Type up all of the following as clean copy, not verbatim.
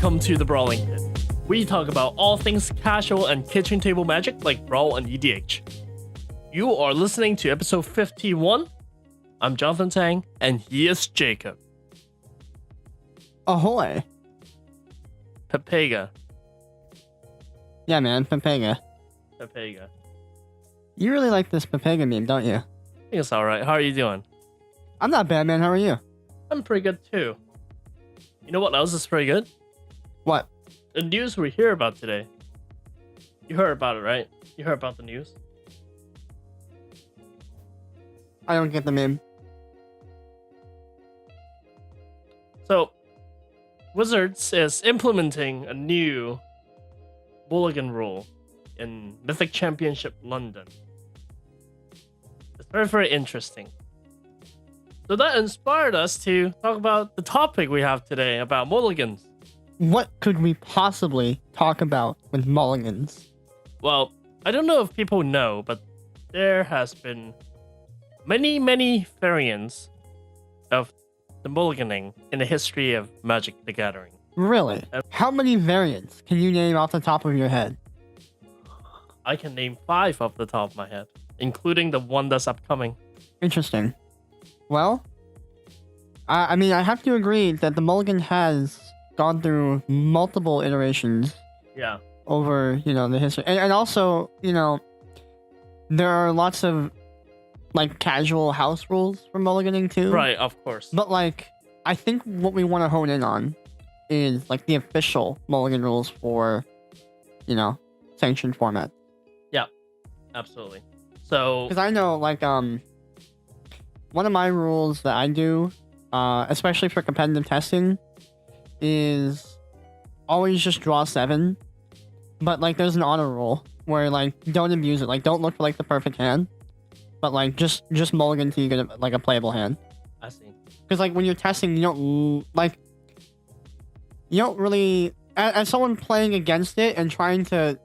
Welcome to the Brawling Pit. We talk about all things casual and kitchen table magic like Brawl and EDH. You are listening to episode 51. I'm Johnathan, and he is Jacob. Ahoy. Pepega. Yeah, man, Pepega. Pepega. You really like this Pepega meme, don't you? I think it's alright. How are you doing? I'm not bad, man. How are you? I'm pretty good too. You know what else is pretty good? What? The news we hear about today. You heard about it, right? You heard about the news? I don't get the meme. So, Wizards is implementing a new Mulligan rule in Mythic Championship London. It's very, very interesting. So that inspired us to talk about the topic we have today about mulligans. What could we possibly talk about with mulligans? Well, I don't know if people know, but there has been many variants of the mulliganing in the history of Magic the Gathering. Really? How many variants can you name off the top of your head? I can name 5 off the top of my head, including the one that's upcoming. Interesting. Well, I mean, I have to agree that the mulligan has gone through multiple iterations. Yeah. Over, the history. And also, there are lots of, casual house rules for mulliganing, too. Right, of course. But, I think what we want to hone in on is, the official mulligan rules for, sanctioned format. Yeah, absolutely. So... Because I know, one of my rules that I do, especially for competitive testing, is always just draw 7. But, there's an honor rule where, don't abuse it. Don't look for, the perfect hand. But, just mulligan till you get, a playable hand. I see. Because, when you're testing, you don't really... As someone playing against it and trying to,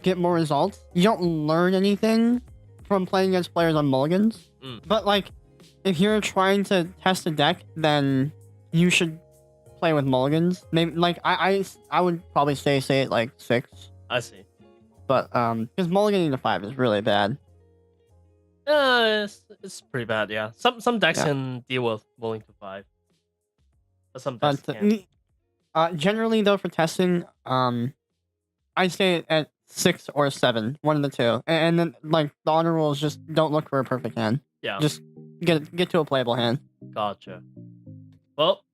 get more results, you don't learn anything from playing against players on mulligans. But, if you're trying to test a deck, then you should play with mulligans. Maybe, I would probably say it 6. I see. But, because mulliganing to 5 is really bad. It's pretty bad, yeah. Some decks can deal with mulling to 5. But some decks can't. Generally, though, for testing, I say it at 6 or 7, one of the two. And then, the honor rule is just don't look for a perfect hand. Yeah. Just get to a playable hand. Gotcha. Well,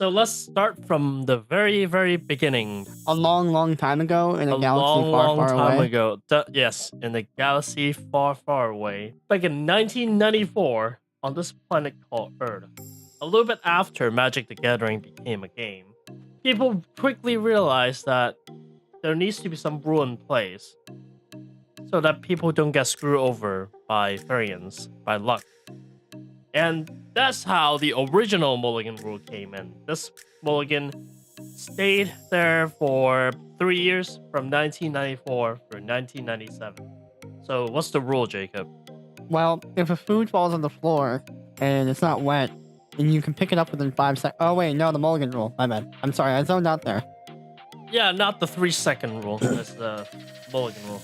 so let's start from the very beginning. A long time ago in a galaxy far away. Ago. Yes, in a galaxy far away. Back in 1994, on this planet called Earth. A little bit after Magic the Gathering became a game, people quickly realized that there needs to be some rule in place so that people don't get screwed over by variants, by luck. And that's how the original mulligan rule came in. This mulligan stayed there for 3 years, from 1994 through 1997. So what's the rule, Jacob? Well, if a food falls on the floor and it's not wet, and you can pick it up within 5 seconds. Oh wait, no, the mulligan rule. My bad. I'm sorry, I zoned out there. Yeah, not the 3-second rule. That's the mulligan rule.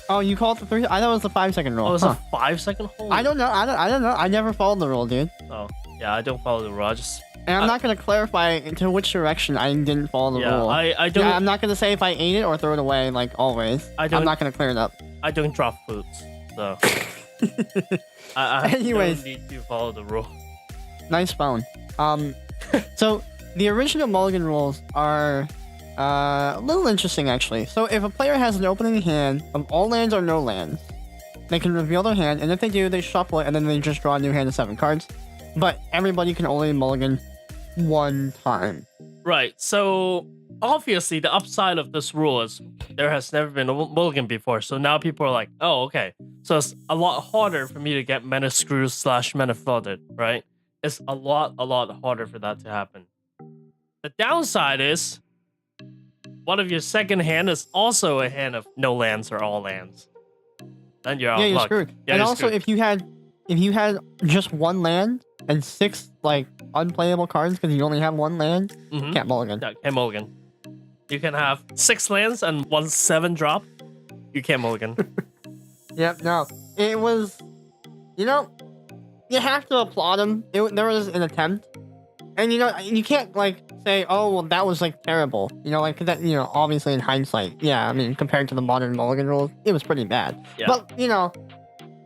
Oh, you called the 3? I thought it was the 5-second rule. Oh, it's a 5-second rule? I don't know. I don't know. I never followed the rule, dude. Oh, yeah, I don't follow the rule. And I'm not gonna clarify into which direction I didn't follow the rule. I don't. Yeah, I'm not gonna say if I ate it or throw it away, like always. I'm not gonna clear it up. I don't drop foods, so I Anyways, don't need to follow the rule. Nice phone. So the original mulligan rules are a little interesting, actually. So if a player has an opening hand of all lands or no lands, they can reveal their hand, and if they do, they shuffle it, and then they just draw a new hand of 7 cards. But everybody can only mulligan 1 time. Right, so obviously the upside of this rule is there has never been a mulligan before, so now people are like, oh, okay. So it's a lot harder for me to get mana screws / mana flooded, right? It's a lot harder for that to happen. The downside is one of your second hand is also a hand of no lands or all lands. Then you're out of luck. Screwed. Yeah, and you're also, screwed. if you had if you had just one land and 6 like unplayable cards because you only have one land, can't mulligan. Yeah, can't mulligan. You can have 6 lands and 1 7-drop. You can't mulligan. Yep, no. It was, you have to applaud him. There was an attempt. And, you can't, say, oh, well, that was, terrible. That, obviously in hindsight, yeah, I mean, compared to the modern mulligan rules, it was pretty bad. Yeah. But,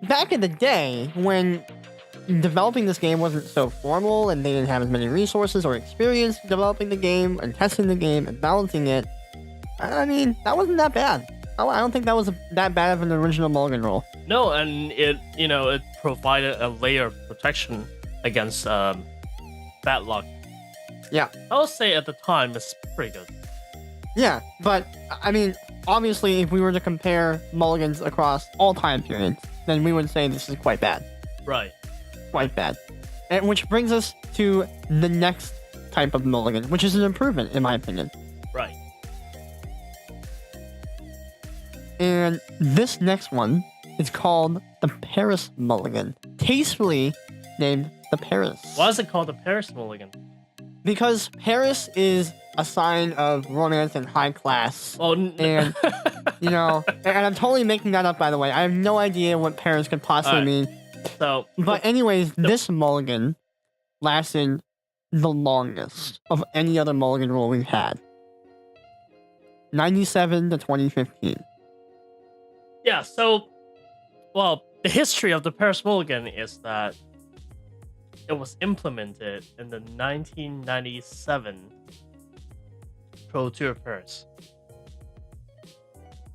back in the day, when developing this game wasn't so formal and they didn't have as many resources or experience developing the game and testing the game and balancing it, I mean, that wasn't that bad. I don't think that was that bad of an original mulligan rule. No, and it provided a layer of protection against bad luck. Yeah. I would say at the time it's pretty good. Yeah, but, I mean, obviously, if we were to compare mulligans across all time periods, then we would say this is quite bad. Right. Quite bad. And which brings us to the next type of mulligan, which is an improvement, in my opinion. Right. And this next one is called the Paris Mulligan. Tastefully named the Paris. Why is it called the Paris Mulligan? Because Paris is a sign of romance and high class. Oh, and, and I'm totally making that up, by the way. I have no idea what Paris could possibly mean. So, but anyways, this mulligan lasted the longest of any other mulligan rule we've had. 97 to 2015. Yeah, so, well, the history of the Paris Mulligan is that it was implemented in the 1997 Pro Tour Paris.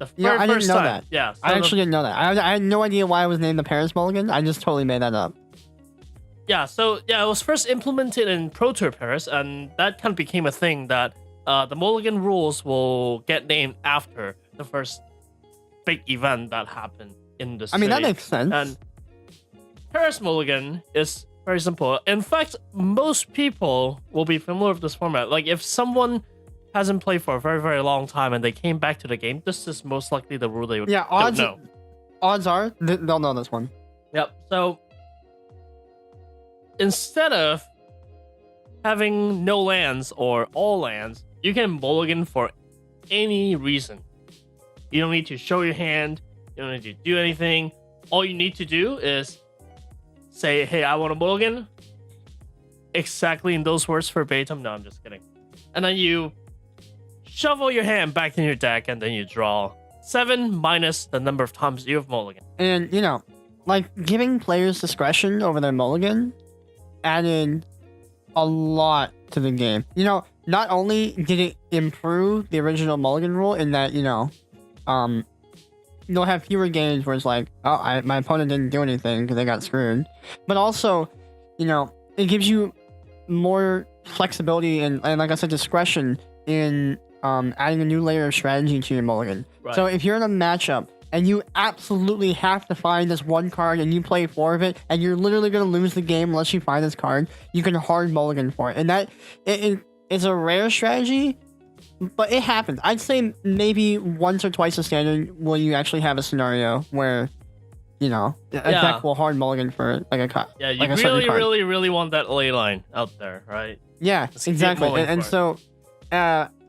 I didn't know that. Yeah, so I actually didn't know that. I had no idea why it was named the Paris Mulligan. I just totally made that up. Yeah, so it was first implemented in Pro Tour Paris, and that kind of became a thing that the Mulligan rules will get named after the first big event that happened in the city. I mean, that makes sense. And Paris Mulligan is very simple. In fact, most people will be familiar with this format. Like, if someone hasn't played for a very, very long time and they came back to the game, this is most likely the rule they would don't know. Odds are they'll know this one. Yep. So instead of having no lands or all lands, you can mulligan for any reason. You don't need to show your hand. You don't need to do anything. All you need to do is say, hey, I want a mulligan. Exactly in those words verbatim. No, I'm just kidding. And then you shuffle your hand back in your deck, and then you draw 7 minus the number of times you have mulligan. And, giving players discretion over their mulligan added a lot to the game. Not only did it improve the original mulligan rule in that, you'll have fewer games where it's like, oh, my opponent didn't do anything because they got screwed. But also, it gives you more flexibility and like I said, discretion in adding a new layer of strategy to your mulligan. Right. So if you're in a matchup and you absolutely have to find this one card and you play 4 of it and you're literally going to lose the game unless you find this card, you can hard mulligan for it. And that it's a rare strategy, but it happens. I'd say maybe once or twice a standard will you actually have a scenario where, a deck will hard mulligan for like a card. Yeah, you really, really, really want that ley line out there, right? Yeah, exactly. And so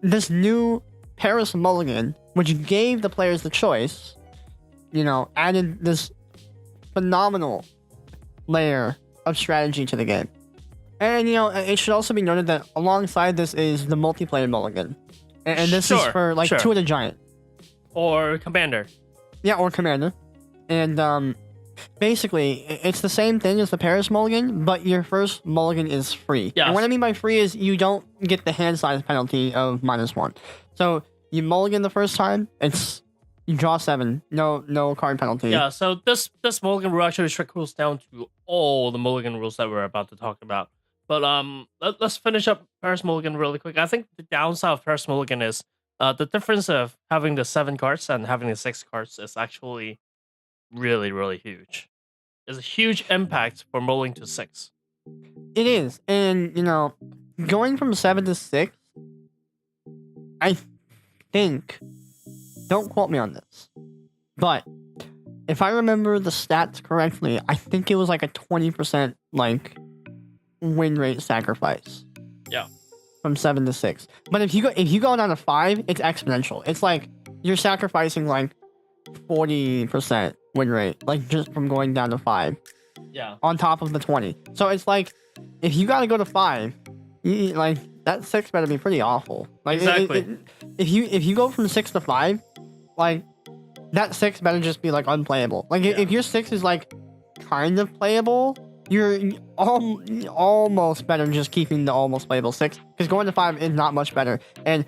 this new Paris Mulligan, which gave the players the choice, added this phenomenal layer of strategy to the game. And, it should also be noted that alongside this is the multiplayer Mulligan. And this is for, 2 of the Giant. Or Commander. Yeah, or Commander. And, basically, it's the same thing as the Paris Mulligan, but your first Mulligan is free. Yes. And what I mean by free is you don't get the hand size penalty of -1. So, you Mulligan the first time, you draw 7, no card penalty. Yeah, so this Mulligan rule actually trickles down to all the Mulligan rules that we're about to talk about. But let's finish up Paris Mulligan really quick. I think the downside of Paris Mulligan is the difference of having the 7 cards and having the 6 cards is actually really, really huge. There's a huge impact for mulling to 6. It is. And, going from 7 to 6, I think, don't quote me on this, but if I remember the stats correctly, I think it was like a 20% like win rate sacrifice. Yeah. From 7 to 6. But if you go down to 5, it's exponential. It's like you're sacrificing like 40% win rate, like just from going down to 5. Yeah. On top of the 20. So it's like if you gotta go to 5, like that 6 better be pretty awful. Like Exactly. If you go from 6 to 5, like that 6 better just be like unplayable. Like if your 6 is like kind of playable, you're almost better just keeping the almost playable 6, because going to 5 is not much better. And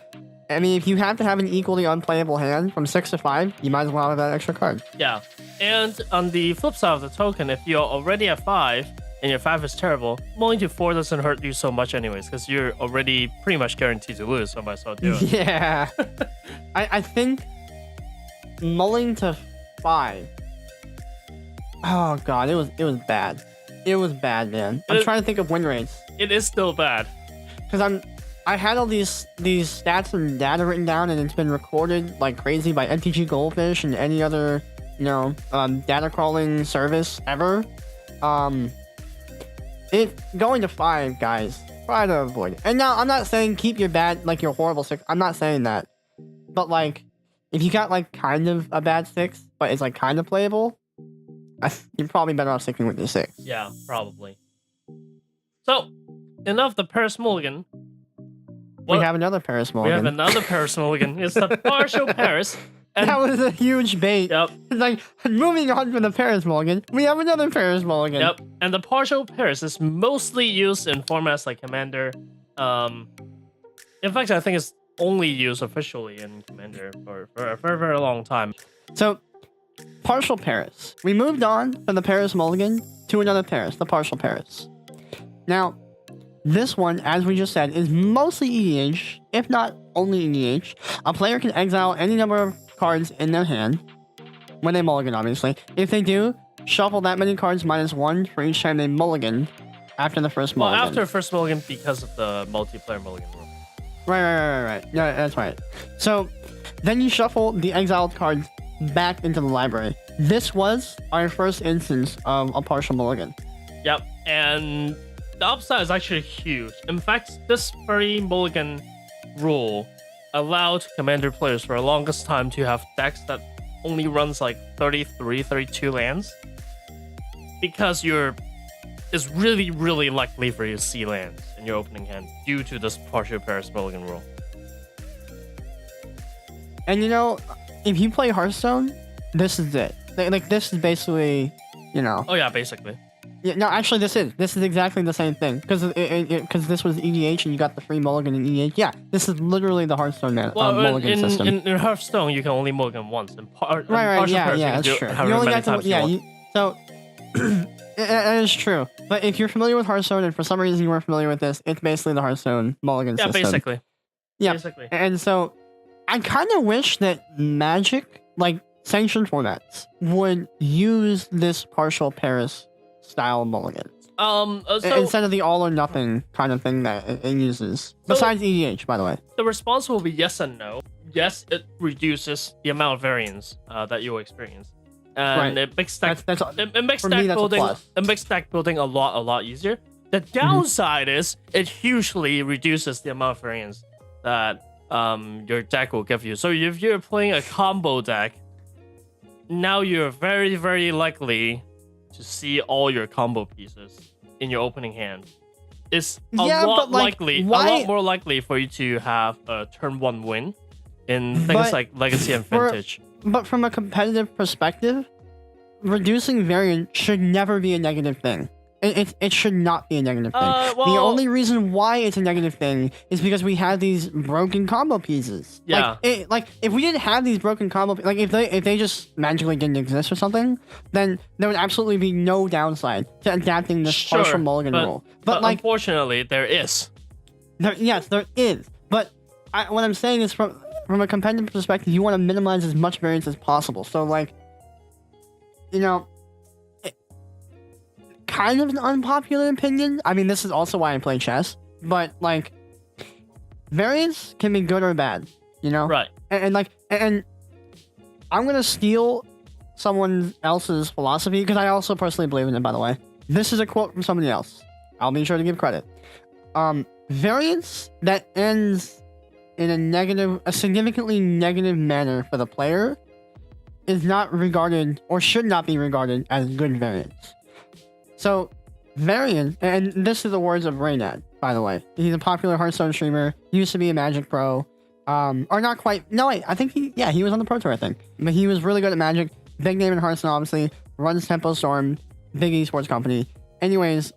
I mean, if you have to have an equally unplayable hand from 6 to 5, you might as well have that extra card. Yeah. And on the flip side of the token, if you're already at 5 and your 5 is terrible, mulling to 4 doesn't hurt you so much anyways, because you're already pretty much guaranteed to lose, so I might as well do it. Yeah. I think mulling to 5. Oh god, it was bad. It was bad, man. I'm trying to think of win rates. It is still bad. Because I had all these stats and data written down, and it's been recorded like crazy by MTG Goldfish and any other, data crawling service ever. It going to 5, guys. Try to avoid it. And now I'm not saying keep your bad, like your horrible 6. I'm not saying that. But like, if you got like kind of a bad 6, but it's like kind of playable, you're probably better off sticking with your 6. Yeah, probably. So, enough the Paris Mulligan. We have another Paris Mulligan. We have another Paris Mulligan. It's the partial Paris. And that was a huge bait. Yep. Like, moving on from the Paris Mulligan, we have another Paris Mulligan. Yep. And the partial Paris is mostly used in formats like Commander. In fact, I think it's only used officially in Commander for a very, very long time. So, partial Paris. We moved on from the Paris Mulligan to another Paris, the partial Paris. Now, this one, as we just said, is mostly EDH, if not only EDH. A player can exile any number of cards in their hand, when they mulligan, obviously. If they do, shuffle that many cards -1 for each time they mulligan after the first mulligan. Well, after first mulligan because of the multiplayer mulligan rule. Right. Yeah, that's right. So, then you shuffle the exiled cards back into the library. This was our first instance of a partial mulligan. Yep, and the upside is actually huge. In fact, this very mulligan rule allowed Commander players for the longest time to have decks that only runs like 33, 32 lands. Because it's really, really likely for you to see lands in your opening hand due to this partial Paris mulligan rule. And if you play Hearthstone, this is it. Like this is basically, Oh yeah, basically. Yeah, no, actually, this is exactly the same thing, because this was EDH and you got the free mulligan in EDH. Yeah, this is literally the Hearthstone mulligan system. In Hearthstone, you can only mulligan once. Right, yeah, that's true. You only got to, so that is true. But if you're familiar with Hearthstone and for some reason you weren't familiar with this, it's basically the Hearthstone mulligan system. Yeah, basically. Yeah, basically. And so I kind of wish that Magic, like sanctioned formats, would use this partial Paris style mulligan. Instead of the all or nothing kind of thing that it uses. Besides EDH, by the way. The response will be yes and no. Yes, it reduces the amount of variance that you'll experience. And it makes deck building a lot easier. The downside is it hugely reduces the amount of variance that your deck will give you. So if you're playing a combo deck, now you're very, very likely to see all your combo pieces in your opening hand. It's a lot more likely for you to have a turn 1 win in things like Legacy and Vintage. But from a competitive perspective, reducing variance should never be a negative thing. It should not be a negative thing. The only reason why it's a negative thing is because we have these broken combo pieces. Yeah. Like if we didn't have these broken combo, like if they just magically didn't exist or something, then there would absolutely be no downside to adapting this partial mulligan rule. But like, unfortunately, there is. Yes, there is. But what I'm saying is from a competitive perspective, you want to minimize as much variance as possible. So like, kind of an unpopular opinion. I mean, this is also why I play chess, but like, variance can be good or bad, Right. And I'm gonna steal someone else's philosophy, because I also personally believe in it, by the way. This is a quote from somebody else. I'll be sure to give credit. Variance that ends in a significantly negative manner for the player is not regarded, or should not be regarded, as good variance. So, variance, and this is the words of Raynad, by the way. He's a popular Hearthstone streamer, used to be a Magic pro, or not quite, no wait, I think he was on the Pro Tour, I think. But he was really good at Magic, big name in Hearthstone, obviously, runs Tempo Storm, big esports company. Anyways,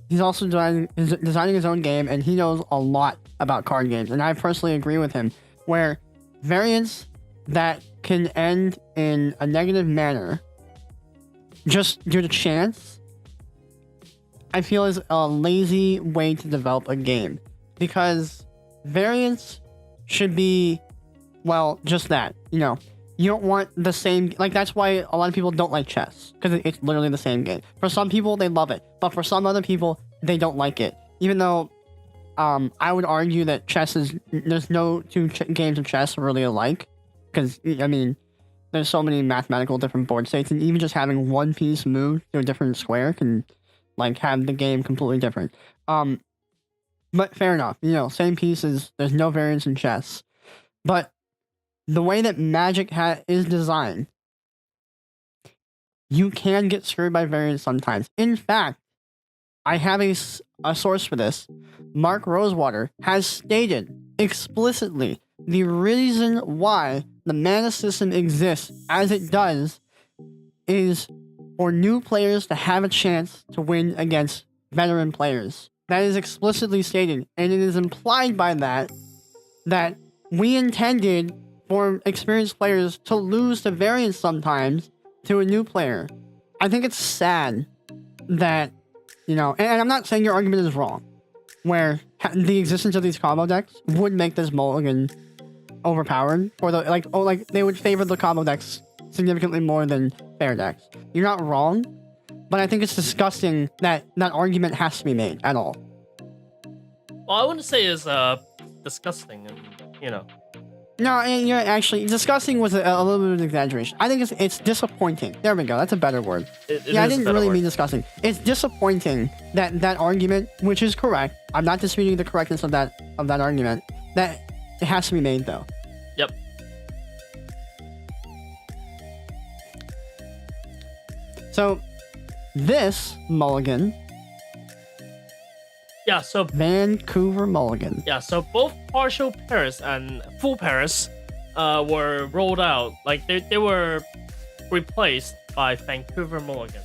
he's also designing his own game, and he knows a lot about card games, and I personally agree with him, where variance that can end in a negative manner just due to chance, I feel is a lazy way to develop a game, because variance should be, well, just that. You know, you don't want the same, like, that's why a lot of people don't like chess, because it's literally the same game. For some people, they love it, but for some other people, they don't like it. Even though I would argue that there's no two games of chess really alike, because, I mean, there's so many mathematical different board states, and even just having one piece move to a different square can, like, have the game completely different. But fair enough, you know, same pieces, there's no variance in chess. But the way that Magic is designed, you can get screwed by variance sometimes. In fact, I have a source for this. Mark Rosewater has stated explicitly the reason why the mana system exists as it does is for new players to have a chance to win against veteran players. That is explicitly stated, and it is implied by that we intended for experienced players to lose to variance sometimes to a new player. I think it's sad that, you know, and I'm not saying your argument is wrong, where the existence of these combo decks would make this mulligan overpowered, or they would favor the combo decks significantly more than fair decks. You're not wrong, but I think it's disgusting that that argument has to be made at all. Well, I wouldn't say it's disgusting, and you know. No, you're actually disgusting was a little bit of an exaggeration. I think it's disappointing. There we go. That's a better word. I didn't really mean disgusting. It's disappointing that argument, which is correct. I'm not disputing the correctness of that argument. That it has to be made though. Yep. So, this mulligan. Yeah, so Vancouver mulligan. Yeah, so both partial Paris and full Paris were rolled out. Like they were replaced by Vancouver mulligan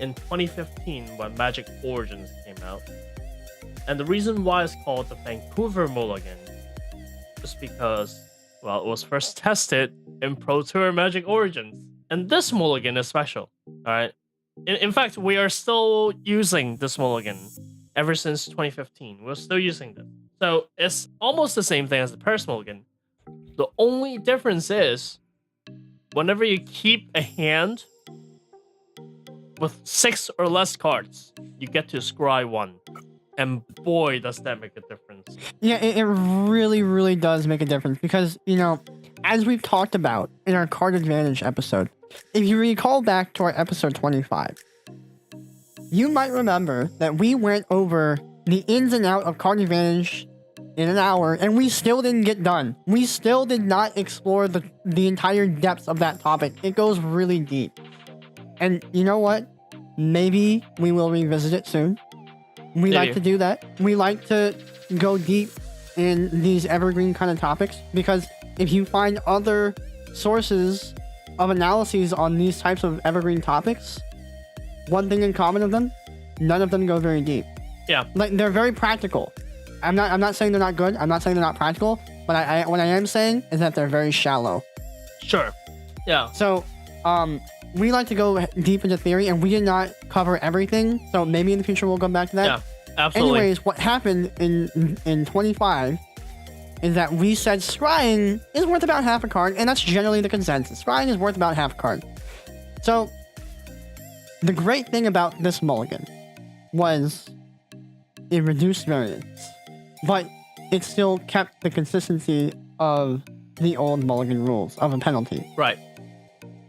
in 2015 when Magic Origins came out. And the reason why it's called the Vancouver mulligan is because, well, it was first tested in Pro Tour Magic Origins. And this mulligan is special, alright? In fact, we are still using this mulligan ever since 2015. We're still using this. So it's almost the same thing as the Paris mulligan. The only difference is, whenever you keep a hand with 6 or less cards, you get to scry 1. And boy, does that make a difference. Yeah, it really, really does make a difference. Because, you know, as we've talked about in our card advantage episode, if you recall back to our episode 25, you might remember that we went over the ins and outs of card advantage in an hour, and we still didn't get done. We still did not explore the entire depths of that topic. It goes really deep. And you know what? Maybe we will revisit it soon. We like to do that. We like to go deep in these evergreen kind of topics, because if you find other sources of analyses on these types of evergreen topics, one thing in common of them, none of them go very deep. Yeah. Like, they're very practical. I'm not saying they're not good. I'm not saying they're not practical. But what I am saying is that they're very shallow. Sure. Yeah. So, we like to go deep into theory, and we did not cover everything. So maybe in the future we'll go back to that. Yeah, absolutely. Anyways, what happened in 25 is that we said scrying is worth about half a card, and that's generally the consensus. Scrying is worth about half a card. So, the great thing about this mulligan was it reduced variance, but it still kept the consistency of the old mulligan rules of a penalty. Right.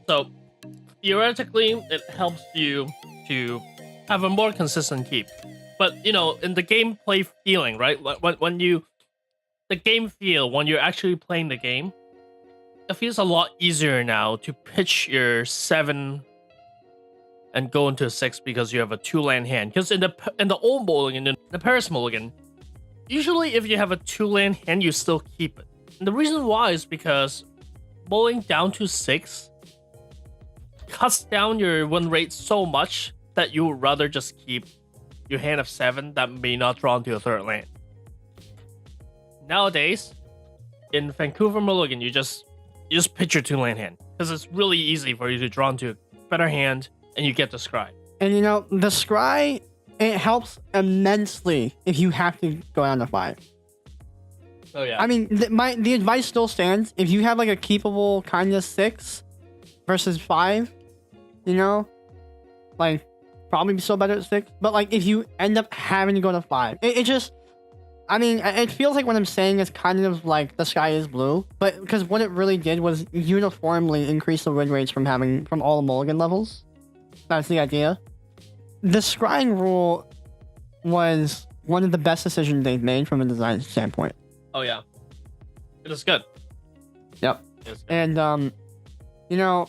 So theoretically, it helps you to have a more consistent keep. But you know, in the gameplay feeling, right? When you the game feel when you're actually playing the game, it feels a lot easier now to pitch your 7 and go into a 6 because you have a 2-land hand. Because in the old Mulligan, in the Paris Mulligan, usually if you have a 2-land hand, you still keep it. And the reason why is because mulling down to 6 cuts down your win rate so much that you would rather just keep your hand of 7 that may not draw into a 3rd land. Nowadays, in Vancouver Mulligan, you just pitch your 2-land hand because it's really easy for you to draw into a better hand and you get the scry. And you know, the scry, it helps immensely if you have to go down to 5. Oh yeah. I mean, the advice still stands. If you have like a keepable kind of 6 versus 5, you know, like probably still better at 6. But like if you end up having to go to 5, it just, I mean, it feels like what I'm saying is kind of like the sky is blue, but because what it really did was uniformly increase the win rates from all the mulligan levels. That's the idea. The scrying rule was one of the best decisions they've made from a design standpoint. Oh yeah, it is good. Yep. It is good. And you know,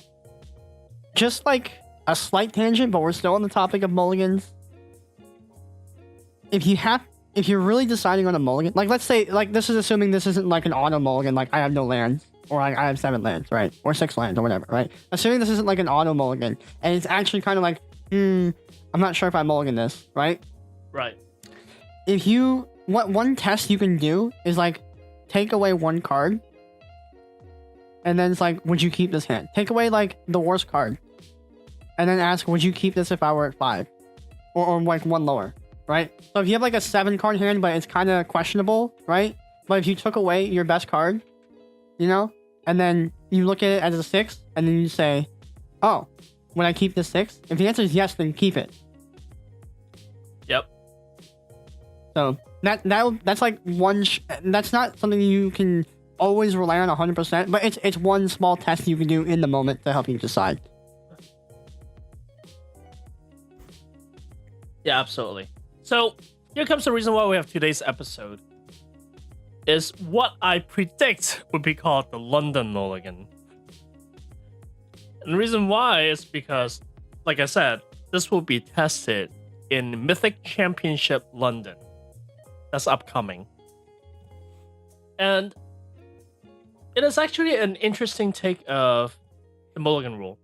just like a slight tangent, but we're still on the topic of mulligans. If you're really deciding on a mulligan, like let's say, like this is assuming this isn't like an auto mulligan, like I have no lands, or I have 7 lands, right? Or 6 lands, or whatever, right? Assuming this isn't like an auto mulligan, and it's actually kind of like, I'm not sure if I mulligan this, right? Right. If one test you can do is like, take away 1 card, and then it's like, would you keep this hand? Take away like the worst card, and then ask, would you keep this if I were at 5? Or like 1 lower. Right? So if you have like a 7-card hand, but it's kind of questionable, right? But if you took away your best card, you know, and then you look at it as a 6, and then you say, oh, would I keep this 6? If the answer is yes, then keep it. Yep. So that's like that's not something you can always rely on 100%, but it's one small test you can do in the moment to help you decide. Yeah, absolutely. So here comes the reason why we have today's episode. Is what I predict would be called the London Mulligan. And the reason why is because, like I said, this will be tested in Mythic Championship London. That's upcoming. And it is actually an interesting take of the Mulligan rule.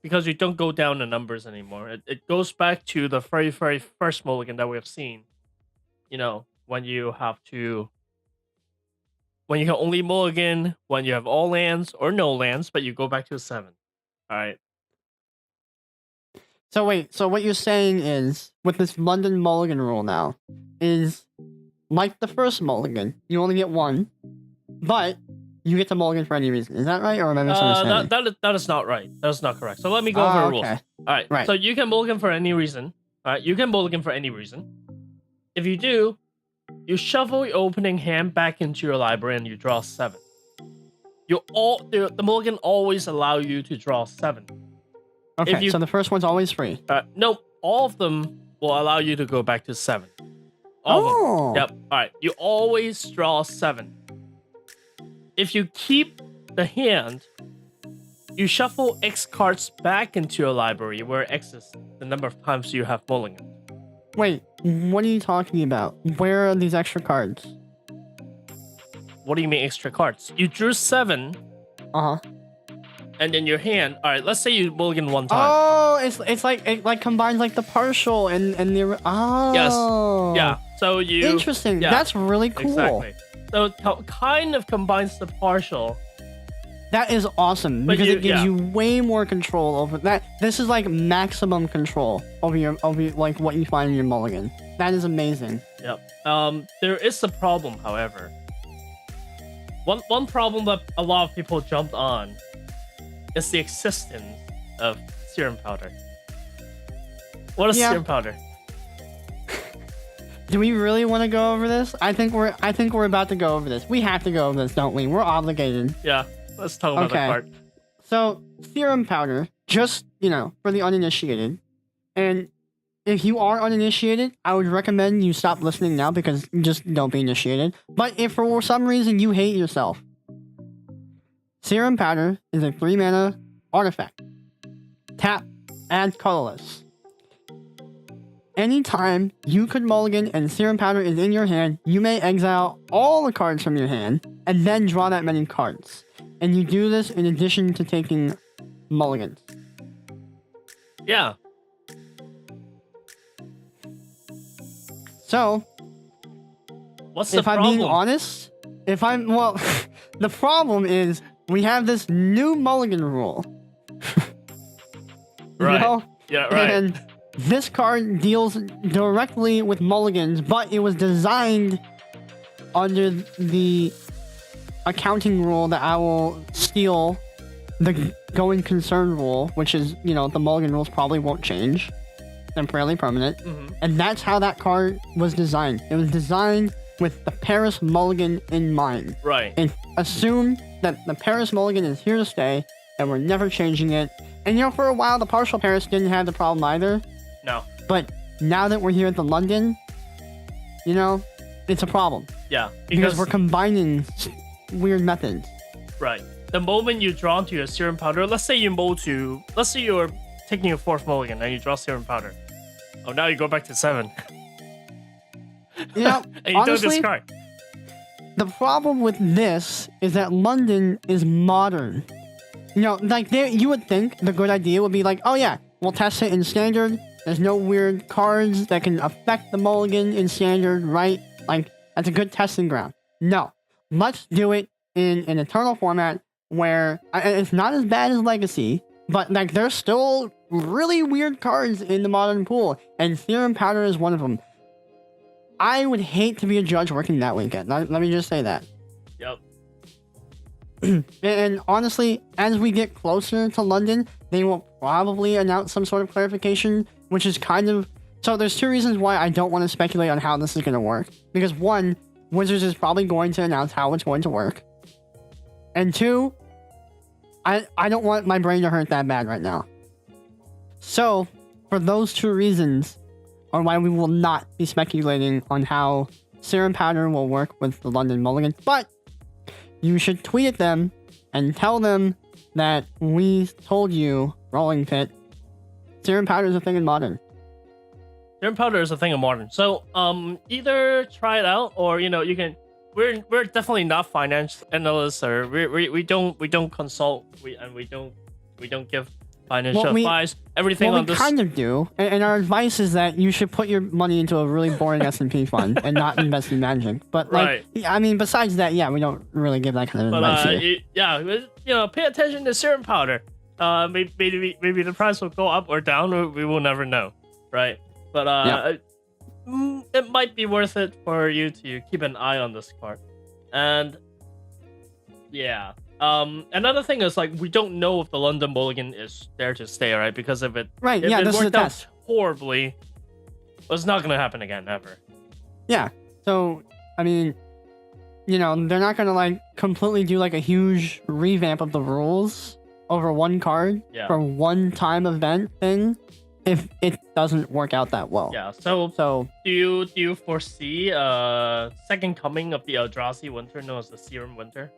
Because you don't go down the numbers anymore. It goes back to the very, very first mulligan that we have seen. You know, when you can only mulligan when you have all lands or no lands, but you go back to a 7. All right. So wait, so what you're saying is, with this London mulligan rule now, is like the first mulligan, you only get 1, but you get to mulligan for any reason. Is that right, or am I misunderstanding? That is not right. That is not correct. So let me go over the rules. Okay. All right. So you can mulligan for any reason. All right. You can mulligan for any reason. If you do, you shuffle your opening hand back into your library and you draw 7. The mulligan always allow you to draw 7. Okay. So the first one's always free. No, all of them will allow you to go back to 7. All of them. Yep. All right. You always draw 7. If you keep the hand, you shuffle X cards back into your library, where X is the number of times you have mulligan. Wait, what are you talking about? Where are these extra cards? What do you mean extra cards? You drew 7. Uh-huh. And in your hand, all right, let's say you mulligan 1 time. Oh, it's like it like combines like the partial and the Yes. Yeah. So you interesting. Yeah, that's really cool. Exactly. So it kind of combines the partial. That is awesome because it gives you way more control over that. This is like maximum control over like what you find in your mulligan. That is amazing. Yep. There is a problem, however. One problem that a lot of people jumped on is the existence of serum powder. What is serum powder? Do we really want to go over this? I think we're about to go over this. We have to go over this, don't we? We're obligated. Yeah, let's talk about that part. So, serum powder, just, for the uninitiated. And if you are uninitiated, I would recommend you stop listening now because just don't be initiated. But if for some reason you hate yourself, serum powder is a 3-mana artifact. Tap, add colorless. Anytime you could mulligan and serum powder is in your hand, you may exile all the cards from your hand and then draw that many cards. And you do this in addition to taking mulligans. Yeah. So, What's the if problem? I'm being honest, the problem is we have this new mulligan rule. Right. Yeah, right. And this card deals directly with mulligans, but it was designed under the accounting rule that I will steal the going concern rule, which is, the mulligan rules probably won't change. They're fairly permanent. Mm-hmm. And that's how that card was designed. It was designed with the Paris mulligan in mind. Right. And assume that the Paris mulligan is here to stay, and we're never changing it. And for a while, the partial Paris didn't have the problem either. No. But now that we're here at the London, it's a problem. Yeah. Because we're combining weird methods. Right. The moment you draw to your serum powder, let's say you're taking your 4th mulligan and you draw serum powder. Oh, now you go back to 7. And you honestly, don't discard. the problem with this is that London is modern. You would think the good idea would be like, oh yeah, we'll test it in standard. There's no weird cards that can affect the mulligan in standard, right? Like, that's a good testing ground. No. Let's do it in an eternal format where it's not as bad as Legacy, but there's still really weird cards in the modern pool, and Serum Powder is one of them. I would hate to be a judge working that weekend. Let me just say that. Yep. And honestly, as we get closer to London, they will probably announce some sort of clarification, which is kind of... So there's 2 reasons why I don't want to speculate on how this is going to work. Because 1, Wizards is probably going to announce how it's going to work. And 2, I don't want my brain to hurt that bad right now. So, for those 2 reasons, are why we will not be speculating on how Serum Powder will work with the London Mulligan. But you should tweet at them and tell them that we told you, Rolling Pit, Serum Powder is a thing in Modern. Serum powder is a thing of modern. So either try it out or you can. We're definitely not finance analysts, or we don't consult. We don't give financial advice. Everything on this. We kind of do, and our advice is that you should put your money into a really boring S&P fund and not invest in Magic. But besides that, yeah, we don't really give that kind of advice here. Pay attention to serum powder. Maybe the price will go up or down. We will never know, right? But it might be worth it for you to keep an eye on this card. And yeah. Another thing is we don't know if the London Mulligan is there to stay, right? Because if it worked out horribly, it's not gonna happen again ever. Yeah. So I mean, they're not gonna completely do a huge revamp of the rules over one card for one time event thing if it doesn't work out that well. Yeah. So do you foresee second coming of the Eldrazi winter known as the Serum Winter?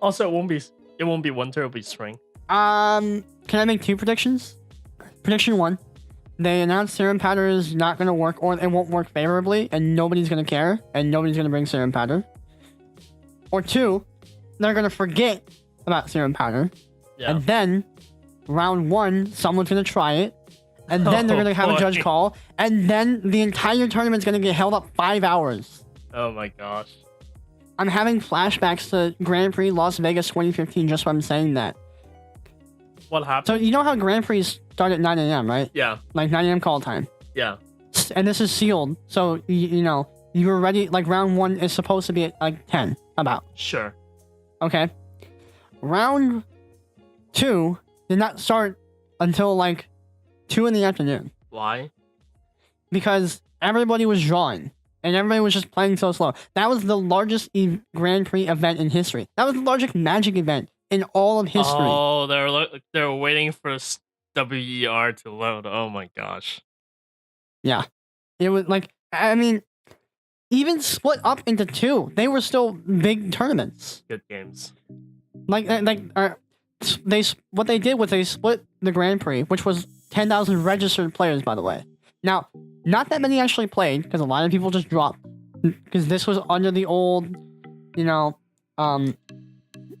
Also, it won't be winter, it'll be spring. Can I make 2 predictions? Prediction 1. They announced Serum Powder is not going to work, or it won't work favorably, and nobody's going to care, and nobody's going to bring Serum Powder. Or 2, they're going to forget about Serum Powder, and then, round 1, someone's going to try it, and then they're going to have a judge call, and then the entire tournament's going to get held up 5 hours. Oh my gosh. I'm having flashbacks to Grand Prix Las Vegas 2015 just from saying that. What happened? So you know how Grand Prix start at 9 a.m., right? Yeah. 9 a.m. call time. Yeah. And this is sealed, so you were ready. Round 1 is supposed to be at 10. About. Sure. Okay. Round 2 did not start until 2 in the afternoon. Why? Because everybody was drawing. And everybody was just playing so slow. That was the largest Grand Prix event in history. That was the largest Magic event in all of history. Oh, they're waiting for WER to load. Oh my gosh. Yeah. It was like, I mean, even split up into two, they were still big tournaments. Good games. What they did was they split the Grand Prix, which was 10,000 registered players, by the way. Now, not that many actually played, because a lot of people just dropped. Because this was under the old,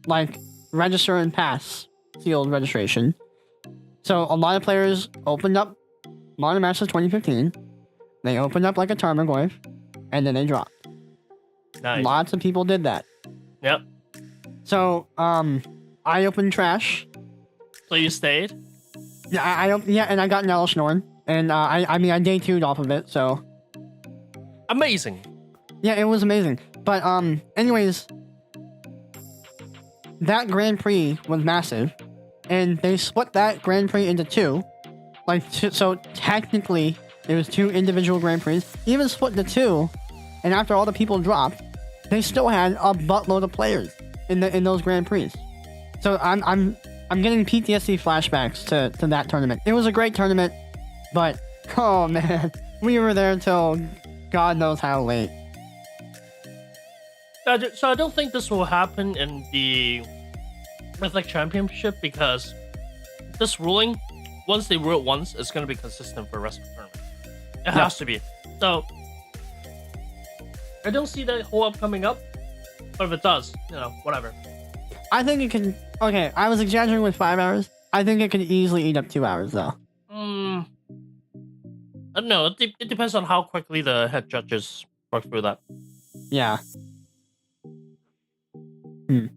like, register and pass sealed registration. So a lot of players opened up Modern Masters 2015. They opened up like a Tarmogoyf, and then they dropped. Nice. Lots of people did that. Yep. So, I opened Trash. So you stayed? Yeah, and I got an Elishnorn. And, I day 2'd off of it, so... Amazing. Yeah, it was amazing. But, anyways... That Grand Prix was massive. And they split that Grand Prix into two. So technically, there was two individual Grand Prix. Even split into two, and after all the people dropped, they still had a buttload of players in those Grand Prix. So I'm getting PTSD flashbacks to that tournament. It was a great tournament, but oh man, we were there until God knows how late. So I don't think this will happen in the Mythic Championship because this ruling, once they rule it once, it's going to be consistent for the rest of the tournament. It has to be. So I don't see that whole up coming up, but if it does, whatever. I think it can. Okay, I was exaggerating with 5 hours. I think it could easily eat up 2 hours though. I don't know. It depends on how quickly the head judges work through that. Yeah.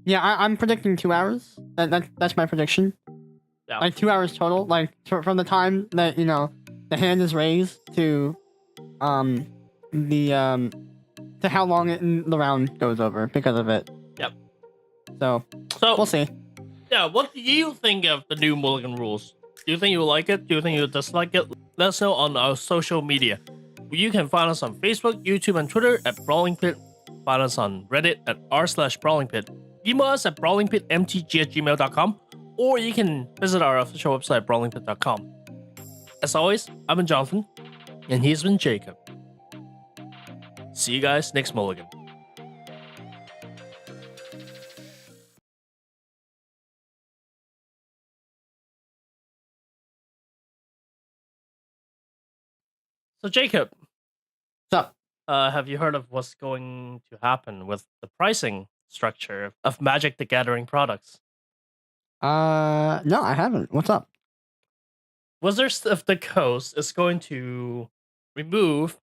Yeah, I'm predicting 2 hours. That's my prediction. Yeah. Like 2 hours total. Like from the time that the hand is raised to to how long the round goes over because of it. Yep. So we'll see. Yeah, what do you think of the new Mulligan rules? Do you think you like it? Do you think you dislike it? Let us know on our social media. You can find us on Facebook, YouTube, and Twitter at Brawling Pit. Find us on Reddit at r/Brawling Pit. Email us at brawlingpitmtg@gmail.com, or you can visit our official website, brawlingpit.com. As always, I've been Johnathan, and he's been Jacob. See you guys next Mulligan. So Jacob, What's up? have you heard of what's going to happen with the pricing structure of Magic the Gathering products? No, I haven't. What's up? Wizards of the Coast is going to remove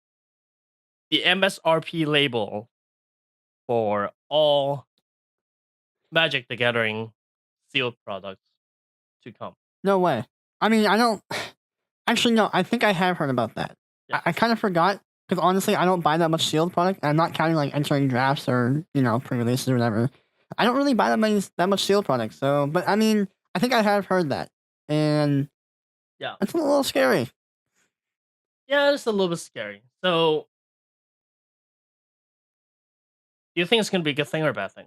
the MSRP label for all Magic the Gathering sealed products to come. No way. I mean, I don't. Actually, no. I think I have heard about that. Yeah. I kind of forgot because honestly, I don't buy that much sealed product. And I'm not counting like entering drafts or pre-releases or whatever. I don't really buy that much sealed product. So, but I mean, I think I have heard that, and yeah, it's a little scary. Yeah, it's a little bit scary. So, do you think it's going to be a good thing or a bad thing?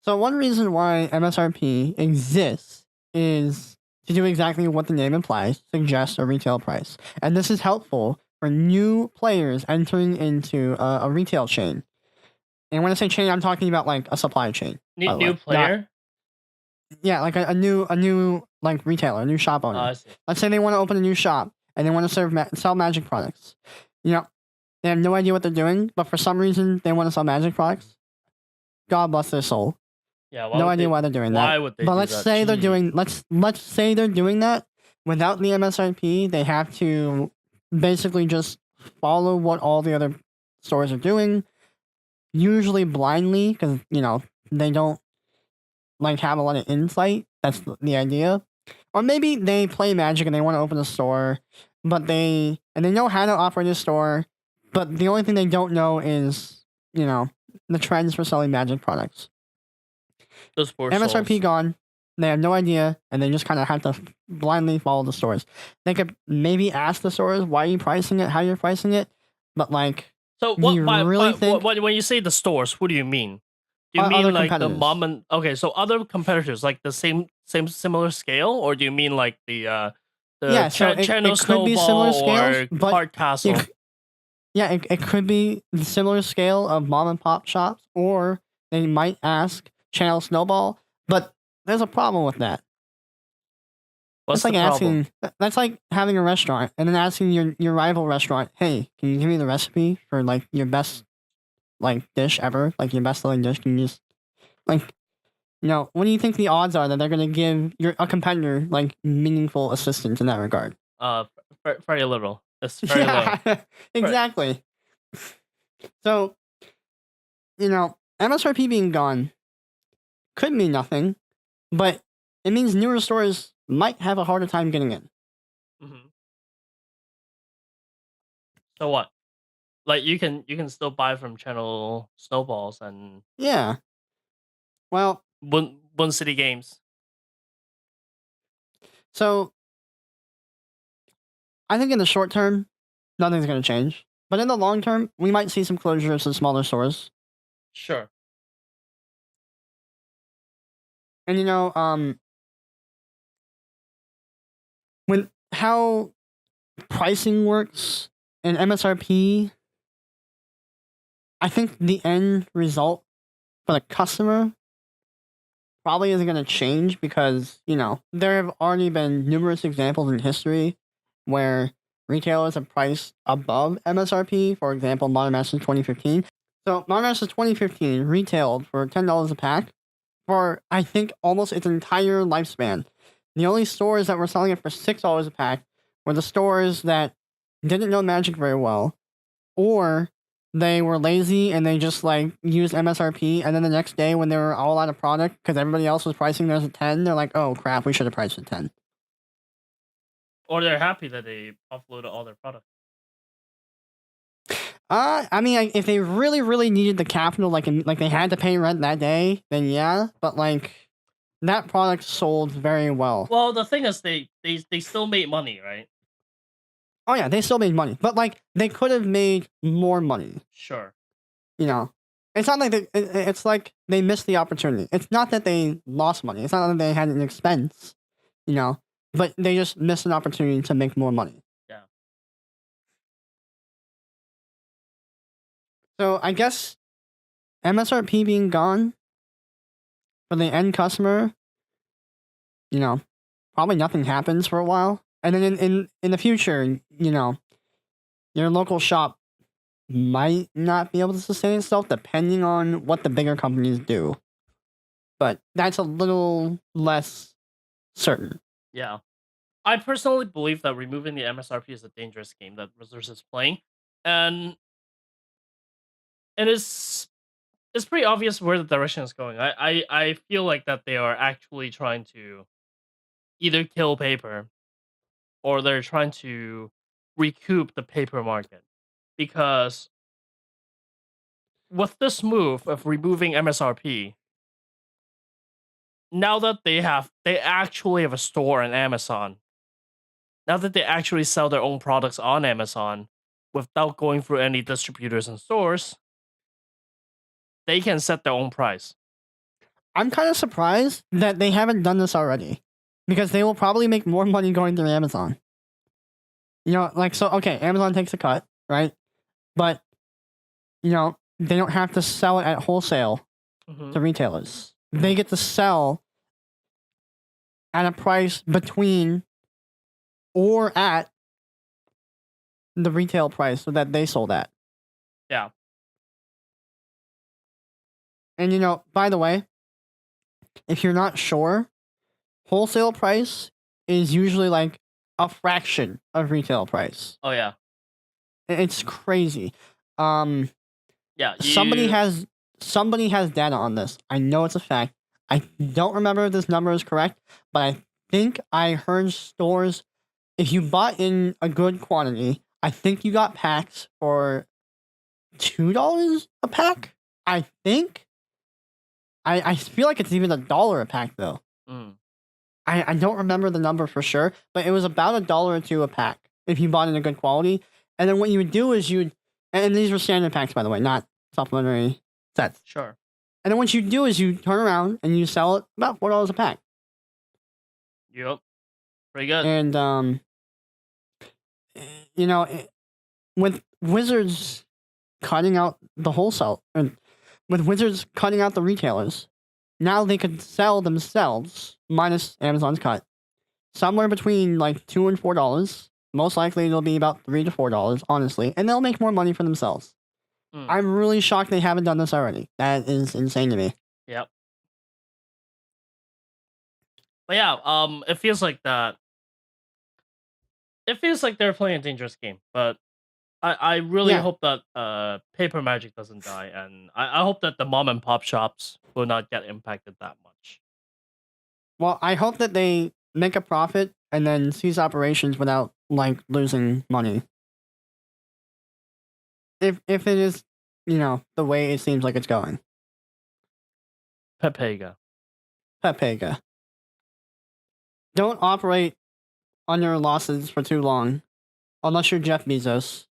So one reason why MSRP exists is to do exactly what the name implies, suggest a retail price. And this is helpful for new players entering into a retail chain. And when I say chain, I'm talking about like a supply chain. New player? Yeah, like a new like retailer, a new shop owner. I see. Let's say they want to open a new shop and they want to sell Magic products. They have no idea what they're doing, but for some reason they want to sell Magic products. God bless their soul. Yeah, no idea why they're doing that. Why would they? But do let's that? say they're Gee. doing let's say they're doing that without the MSRP. They have to basically just follow what all the other stores are doing, usually blindly because they don't like have a lot of insight. That's the idea. Or maybe they play Magic and they want to open a store, but they know how to operate a store, but the only thing they don't know is the trends for selling Magic products. Those poor MSRP souls. gone. They have no idea, and they just kind of have to blindly follow the stores. They could maybe ask the stores why are you pricing it, how you're pricing it, but like. So do you really think when you say the stores, what do you mean? Do you Other mean like the competitors. mom and okay? So other competitors, like the same similar scale, or do you mean like Yeah, so Channel it could be similar Snowball scales, or but Card Castle? it could be the similar scale of mom and pop shops, or they might ask Channel Snowball, but there's a problem with that. What's It's like the problem? that's like having a restaurant and then asking your rival restaurant, hey, can you give me the recipe for like your best like dish ever, like your best selling dish? Can you just like what do you think the odds are that they're gonna give a competitor like meaningful assistance in that regard? Very little. It's very low. Yeah, exactly. So MSRP being gone could mean nothing, but it means newer stores might have a harder time getting in. Mm-hmm. So what? Like you can still buy from Channel Snowballs and Yeah. Well, One City Games. so I think in the short term, nothing's going to change. But in the long term, we might see some closures of smaller stores. Sure. And when how pricing works in MSRP, I think the end result for the customer probably isn't going to change because, there have already been numerous examples in history where retailers have priced above MSRP. For example, Modern Masters 2015. So Modern Masters 2015 retailed for $10 a pack for, I think, almost its entire lifespan. The only stores that were selling it for $6 a pack were the stores that didn't know Magic very well, or they were lazy and they just like used MSRP, and then the next day when they were all out of product because everybody else was pricing theirs at 10, they're like, oh crap, we should have priced at 10. Or they're happy that they offloaded all their products. I mean, if they really, really needed the capital, like they had to pay rent that day, then yeah. But like, that product sold very well. Well, the thing is, they still made money, right? Oh yeah, they still made money, but like they could have made more money. Sure. It's not like it's like they missed the opportunity. It's not that they lost money. It's not that they had an expense, but they just missed an opportunity to make more money. Yeah. So I guess MSRP being gone for the end customer, probably nothing happens for a while. And then in the future, your local shop might not be able to sustain itself depending on what the bigger companies do. But that's a little less certain. Yeah. I personally believe that removing the MSRP is a dangerous game that Wizards is playing. And it's pretty obvious where the direction is going. I feel like that they are actually trying to either kill paper or they're trying to recoup the paper market. Because with this move of removing MSRP, now that they actually have a store on Amazon, now that they actually sell their own products on Amazon without going through any distributors and stores, they can set their own price. I'm kind of surprised that they haven't done this already, because they will probably make more money going through Amazon. Amazon takes a cut, right? But, they don't have to sell it at wholesale to retailers. They get to sell at a price between or at the retail price that they sold at. Yeah. And, by the way, if you're not sure, wholesale price is usually like a fraction of retail price. Oh, yeah. It's crazy. Yeah. Somebody has data on this. I know it's a fact. I don't remember if this number is correct, but I think I heard stores, if you bought in a good quantity, I think you got packs for $2 a pack. I think. I feel like it's even $1 a pack though. I don't remember the number for sure, but it was about $1 or $2 a pack if you bought in a good quality. And then what you would do is and these were standard packs, by the way, not supplementary sets. Sure. And then what you do is you turn around and you sell it about $4 a pack. Yep. Pretty good. And you know, with Wizards cutting out the wholesale, and with Wizards cutting out the retailers, now they could sell themselves minus Amazon's cut somewhere between like $2 and $4. Most likely it'll be about $3 to $4, honestly, and they'll make more money for themselves. I'm really shocked they haven't done this already. That is insane to me. Yep. But yeah, it feels like that. It feels like they're playing a dangerous game, but I really Yeah. hope that paper magic doesn't die, and I hope that the mom and pop shops will not get impacted that much. Well, I hope that they make a profit and then cease operations without like losing money. If it is, the way it seems like it's going. Pepega. Pepega. Don't operate on your losses for too long, unless you're Jeff Bezos.